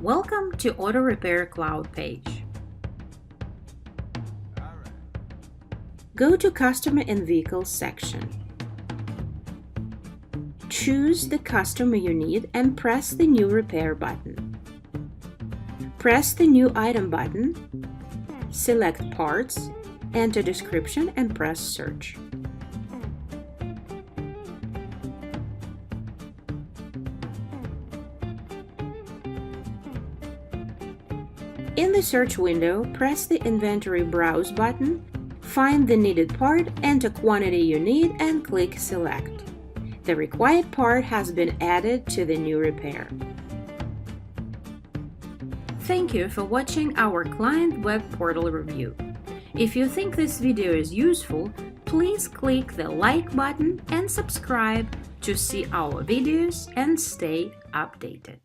Welcome to AutoRepair Cloud page. Go to Customer and Vehicles section. Choose the customer you need and press the New Repair button. Press the New Item button, select Parts, enter description and press Search. In the search window, press the Inventory Browse button, find the needed part, enter quantity you need, and click Select. The required part has been added to the new repair. Thank you for watching our client web portal review. If you think this video is useful, please click the like button and subscribe to see our videos and stay updated.